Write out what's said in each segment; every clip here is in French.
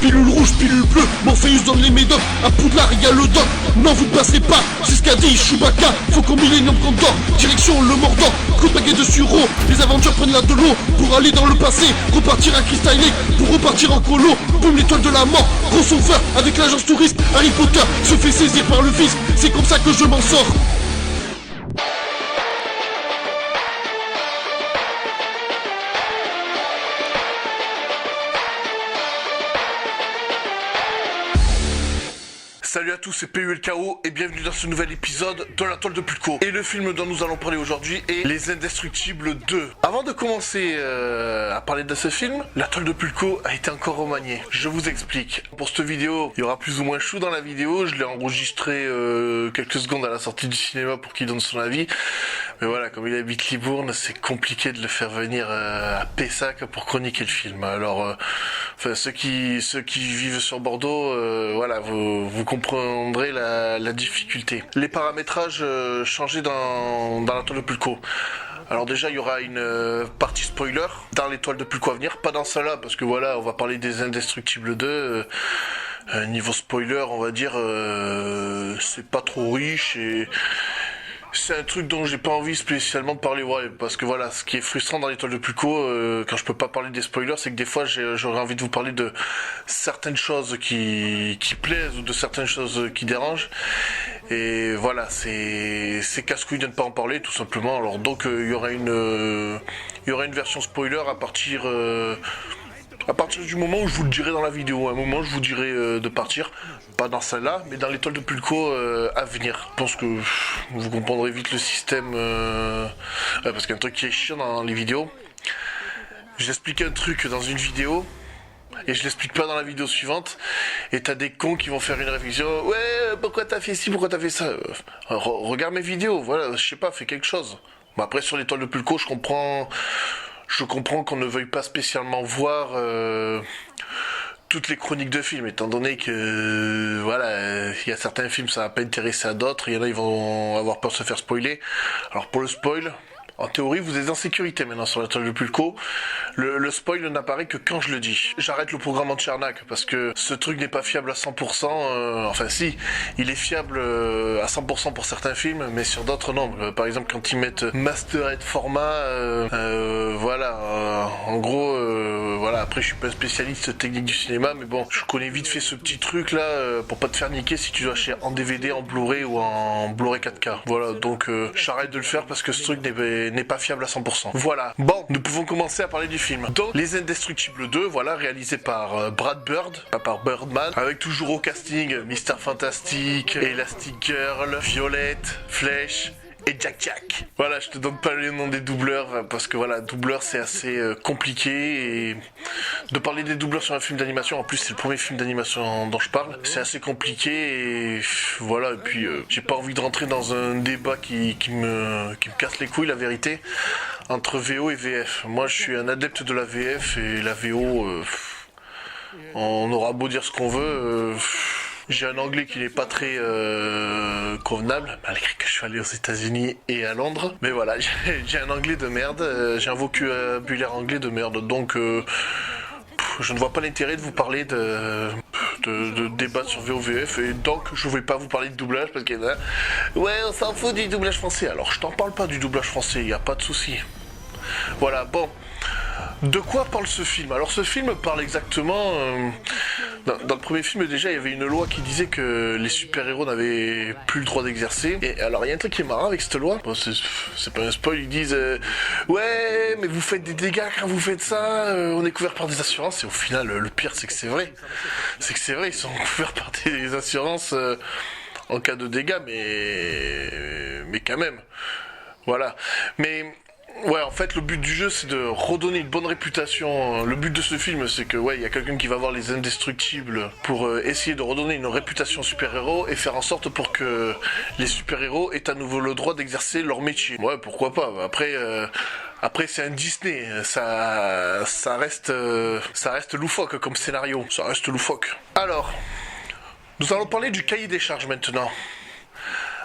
Pilule rouge, pilule bleue, Morpheus donne les médocs. À Poudlard y'a le doc, non vous ne passerez pas. C'est ce qu'a dit Chewbacca, faut qu'on Millennium Condor. Direction le Mordor, coup de baguette de Suro. Les Avengers prennent la de l'eau pour aller dans le passé. Repartir à Crystal Lake, pour repartir en colo. Boum, l'étoile de la mort, crossover avec l'agence touriste. Harry Potter se fait saisir par le fisc, c'est comme ça que je m'en sors. Salut à tous, c'est PULKO et bienvenue dans ce nouvel épisode de La Toile de Pulco. Et le film dont nous allons parler aujourd'hui est Les Indestructibles 2. Avant de commencer à parler de ce film, La Toile de Pulco a été encore remaniée. Je vous explique. Pour cette vidéo, il y aura plus ou moins Chou dans la vidéo. Je l'ai enregistré quelques secondes à la sortie du cinéma pour qu'il donne son avis. Mais voilà, comme il habite Libourne, c'est compliqué de le faire venir à Pessac pour chroniquer le film. Alors, ceux qui vivent sur Bordeaux, voilà, vous comprendrez la difficulté. Les paramétrages changés dans La Toile de Pulco. Alors déjà, il y aura une partie spoiler dans l'étoile de Pulco à venir, pas dans celle-là, parce que voilà, on va parler des Indestructibles 2. Niveau spoiler, on va dire, c'est pas trop riche et c'est un truc dont j'ai pas envie spécialement de parler, ouais, parce que voilà, ce qui est frustrant dans l'étoile de Pulco, quand je peux pas parler des spoilers, c'est que des fois j'aurais envie de vous parler de certaines choses qui plaisent ou de certaines choses qui dérangent. Et voilà, c'est casse-couille de ne pas en parler, tout simplement. Alors donc il y aura une version spoiler à partir du moment où je vous le dirai dans la vidéo. À un moment, je vous dirai de partir. Pas dans celle-là, mais dans l'étoile de Pulco à venir. Je pense que vous comprendrez vite le système. Parce qu'il y a un truc qui est chiant dans les vidéos. J'explique un truc dans une vidéo. Et je l'explique pas dans la vidéo suivante. Et t'as des cons qui vont faire une réflexion. Ouais, pourquoi t'as fait ci, pourquoi t'as fait ça regarde mes vidéos, voilà, je sais pas, fais quelque chose. Bon, après, sur l'étoile de Pulco, je comprends qu'on ne veuille pas spécialement voir toutes les chroniques de films, étant donné que voilà, il y a certains films ça va pas intéresser à d'autres, il y en a ils vont avoir peur de se faire spoiler. Alors pour le spoil, en théorie, vous êtes en sécurité maintenant sur la toile de Pulco. Le spoil n'apparaît que quand je le dis. J'arrête le programme en Tchernak parce que ce truc n'est pas fiable à 100%. Enfin si, il est fiable à 100% pour certains films, mais sur d'autres non. Par exemple, quand ils mettent Mastered format, voilà. En gros, voilà. Après, je suis pas un spécialiste technique du cinéma, mais bon, je connais vite fait ce petit truc là pour pas te faire niquer si tu dois acheter en DVD, en Blu-ray ou en Blu-ray 4K. Voilà. Donc, j'arrête de le faire parce que ce truc n'est pas fiable à 100%. Voilà. Bon, nous pouvons commencer à parler du film. Donc, Les Indestructibles 2, voilà, réalisé par Brad Bird, pas par Birdman, avec toujours au casting Mr. Fantastic, Elastic Girl, Violette, Flèche et Jack. Voilà, je te donne pas le nom des doubleurs parce que voilà, doubleur c'est assez compliqué et de parler des doubleurs sur un film d'animation, en plus c'est le premier film d'animation dont je parle, c'est assez compliqué et voilà, et puis j'ai pas envie de rentrer dans un débat qui me casse les couilles, la vérité, entre VO et VF. Moi je suis un adepte de la VF et la VO, on aura beau dire ce qu'on veut, j'ai un anglais qui n'est pas très convenable, malgré que je suis allé aux États-Unis et à Londres. Mais voilà, j'ai un anglais de merde, j'ai un vocabulaire anglais de merde, donc je ne vois pas l'intérêt de vous parler de débat sur VOVF, et donc je vais pas vous parler de doublage parce qu'il y en a. Ouais, on s'en fout du doublage français. Alors je t'en parle pas du doublage français, il n'y a pas de souci. Voilà, bon. De quoi parle ce film? Alors ce film parle exactement... Dans le premier film déjà il y avait une loi qui disait que les super-héros n'avaient plus le droit d'exercer. Et alors il y a un truc qui est marrant avec cette loi. Bon, c'est pas un spoil, ils disent ouais mais vous faites des dégâts quand vous faites ça, on est couvert par des assurances. Et au final le pire c'est que c'est vrai. C'est que c'est vrai, ils sont couverts par des assurances en cas de dégâts, mais quand même. Voilà. Mais... ouais, en fait, le but du jeu, c'est de redonner une bonne réputation. Le but de ce film, c'est que, ouais, il y a quelqu'un qui va voir les Indestructibles pour essayer de redonner une réputation super-héros et faire en sorte pour que les super-héros aient à nouveau le droit d'exercer leur métier. Ouais, pourquoi pas. Après, c'est un Disney. Ça reste loufoque comme scénario. Ça reste loufoque. Alors, nous allons parler du cahier des charges maintenant.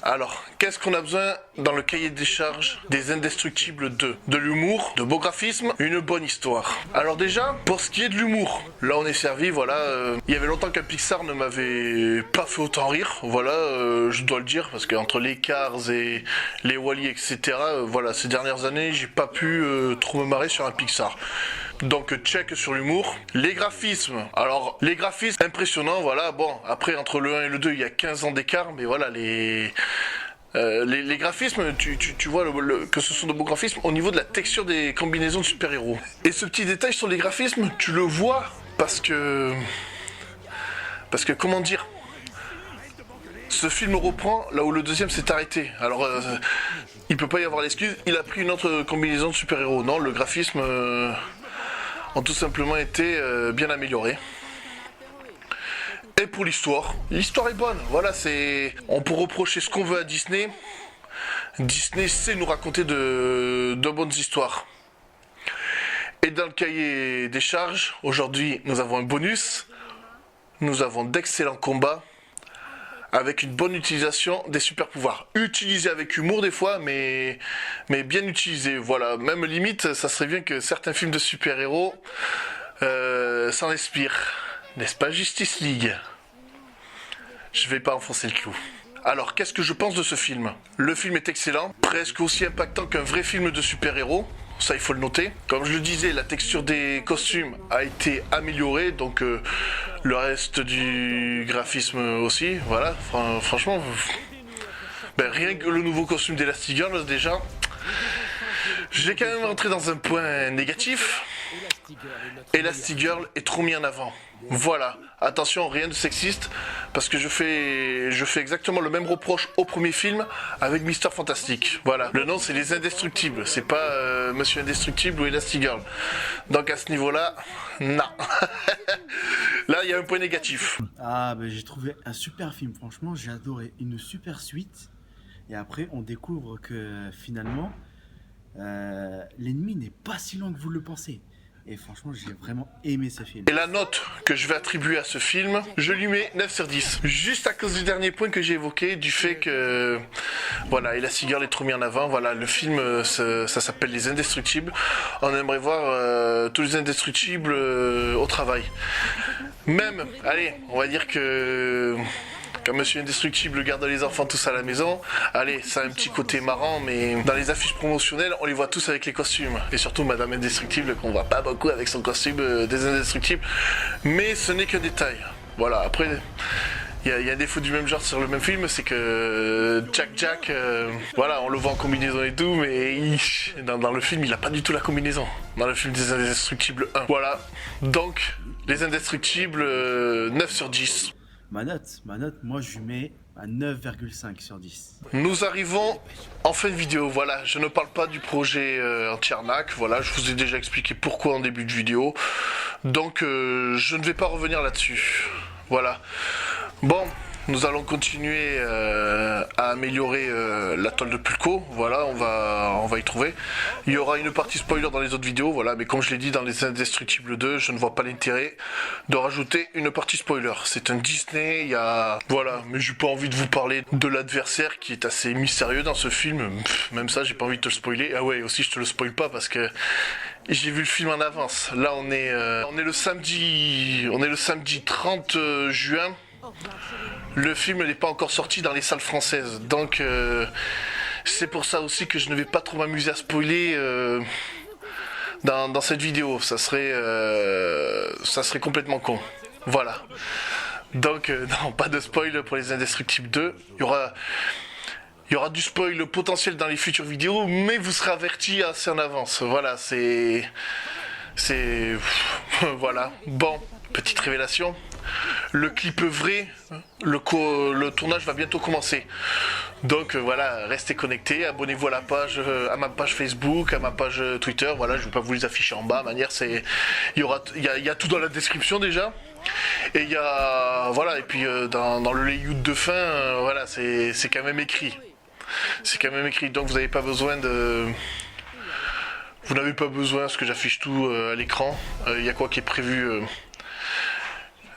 Alors, qu'est-ce qu'on a besoin dans le cahier des charges des Indestructibles 2? De l'humour, de beaux graphismes, une bonne histoire. Alors déjà, pour ce qui est de l'humour, là on est servi, voilà. Il y avait longtemps qu'un Pixar ne m'avait pas fait autant rire, voilà, je dois le dire, parce qu'entre les Cars et les Wall-E, etc., voilà, ces dernières années, j'ai pas pu trop me marrer sur un Pixar. Donc check sur l'humour. Les graphismes, alors les graphismes impressionnants, voilà, bon, après entre le 1 et le 2 il y a 15 ans d'écart, mais voilà, les graphismes, tu vois que ce sont de beaux graphismes au niveau de la texture des combinaisons de super-héros. Et ce petit détail sur les graphismes, tu le vois parce que comment dire, ce film reprend là où le deuxième s'est arrêté. Alors il peut pas y avoir l'excuse, il a pris une autre combinaison de super-héros. Non, le graphisme ont tout simplement été bien améliorés. Et pour l'histoire est bonne. Voilà, on peut reprocher ce qu'on veut à Disney. Disney sait nous raconter de bonnes histoires. Et dans le cahier des charges, aujourd'hui, nous avons un bonus. Nous avons d'excellents combats avec une bonne utilisation des super pouvoirs. Utilisés avec humour des fois, mais bien utilisés. Voilà, même limite, ça serait bien que certains films de super-héros s'en inspirent. N'est-ce pas Justice League? Je vais pas enfoncer le clou. Alors, qu'est-ce que je pense de ce film? Le film est excellent, presque aussi impactant qu'un vrai film de super-héros. Ça, il faut le noter. Comme je le disais, la texture des costumes a été améliorée, donc le reste du graphisme aussi. Voilà, franchement, rien que le nouveau costume d'Elastigirl, déjà, j'ai quand même rentré dans un point négatif. Elastigirl est trop mis en avant. Voilà, attention, rien de sexiste, parce que je fais exactement le même reproche au premier film avec Mister Fantastic. Voilà, le nom c'est les Indestructibles, c'est pas Monsieur Indestructible ou Elastigirl. Donc à ce niveau-là, non. Là, il y a un point négatif. Ah, j'ai trouvé un super film, franchement, j'ai adoré. Une super suite. Et après, on découvre que finalement, l'ennemi n'est pas si loin que vous le pensez. Et franchement, j'ai vraiment aimé ce film. Et la note que je vais attribuer à ce film, je lui mets 9 sur 10. Juste à cause du dernier point que j'ai évoqué, du fait que, voilà, Elastigirl est trop mis en avant. Voilà, le film, ça s'appelle Les Indestructibles. On aimerait voir tous les Indestructibles au travail. Même, allez, on va dire que... Quand Monsieur Indestructible garde les enfants tous à la maison, allez, ça a un petit côté marrant, mais dans les affiches promotionnelles, on les voit tous avec les costumes. Et surtout Madame Indestructible, qu'on voit pas beaucoup avec son costume des Indestructibles. Mais ce n'est qu'un détail. Voilà, après, il y a un défaut du même genre sur le même film, c'est que Jack, voilà, on le voit en combinaison et tout, mais dans le film, il a pas du tout la combinaison. Dans le film des Indestructibles 1. Voilà, donc, les Indestructibles, 9 sur 10. Ma note, moi je lui mets à 9,5 sur 10. Nous arrivons en fin de vidéo, voilà, je ne parle pas du projet Anti-Arnaque, voilà, je vous ai déjà expliqué pourquoi en début de vidéo, donc je ne vais pas revenir là-dessus, voilà. Bon, nous allons continuer à améliorer l'atoll de Pulco, voilà, on va y trouver. Il y aura une partie spoiler dans les autres vidéos, voilà, mais comme je l'ai dit dans les Indestructibles 2, je ne vois pas l'intérêt de rajouter une partie spoiler. C'est un Disney, il y a... Voilà, mais j'ai pas envie de vous parler de l'adversaire qui est assez mystérieux dans ce film, même ça j'ai pas envie de te le spoiler. Ah ouais, aussi je te le spoil pas parce que j'ai vu le film en avance. Là on est le samedi 30 juin. Le film n'est pas encore sorti dans les salles françaises, donc c'est pour ça aussi que je ne vais pas trop m'amuser à spoiler dans cette vidéo. Ça serait complètement con. Voilà. Donc non, pas de spoil pour les Indestructibles 2. Il y aura du spoil potentiel dans les futures vidéos, mais vous serez avertis assez en avance. Voilà, voilà. Bon, petite révélation. Le clip vrai, le tournage va bientôt commencer. Donc voilà, restez connectés, abonnez-vous à la page, à ma page Facebook, à ma page Twitter. Voilà, je ne vais pas vous les afficher en bas. Manière, il y a tout dans la description déjà. Et il y a voilà, et puis dans le layout de fin, voilà, c'est quand même écrit. C'est quand même écrit. Donc vous n'avez pas besoin de. Vous n'avez pas besoin parce que j'affiche tout à l'écran. Il y a quoi qui est prévu.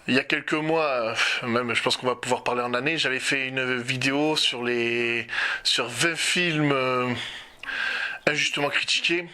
Il y a quelques mois, même je pense qu'on va pouvoir parler en année, j'avais fait une vidéo sur 20 films injustement critiqués.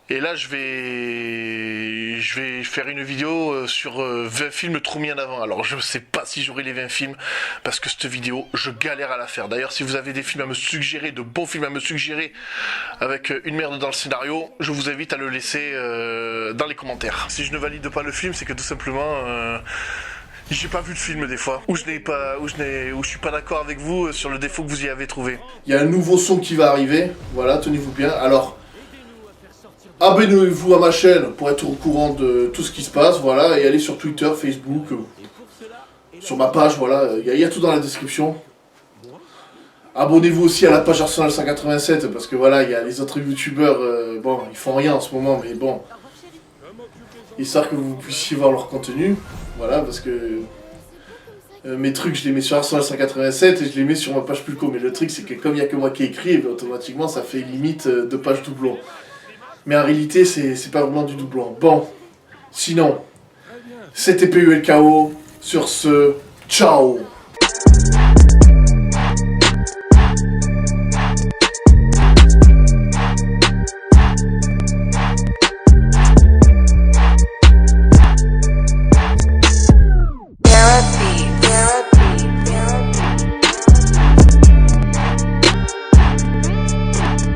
Et là, je vais faire une vidéo sur 20 films trop mis en avant. Alors, je sais pas si j'aurai les 20 films, parce que cette vidéo, je galère à la faire. D'ailleurs, si vous avez des films à me suggérer, de bons films à me suggérer, avec une merde dans le scénario, je vous invite à le laisser dans les commentaires. Si je ne valide pas le film, c'est que tout simplement... j'ai pas vu le film des fois, ou je suis pas d'accord avec vous sur le défaut que vous y avez trouvé. Il y a un nouveau son qui va arriver, voilà, tenez-vous bien. Alors, abonnez-vous à ma chaîne pour être au courant de tout ce qui se passe, voilà, et allez sur Twitter, Facebook, sur ma page, voilà, il y a tout dans la description. Abonnez-vous aussi à la page Arsenal 187, parce que voilà, il y a les autres youtubeurs, bon, ils font rien en ce moment, mais bon, histoire que vous puissiez voir leur contenu, voilà, parce que mes trucs, je les mets sur Arsenal 187 et je les mets sur ma page Pulco, mais le truc, c'est que comme il n'y a que moi qui écris, et bien, automatiquement, ça fait limite 2 pages doublons. Mais en réalité, c'est pas vraiment du doublon. Bon, sinon, c'était PULKO. Sur ce, ciao.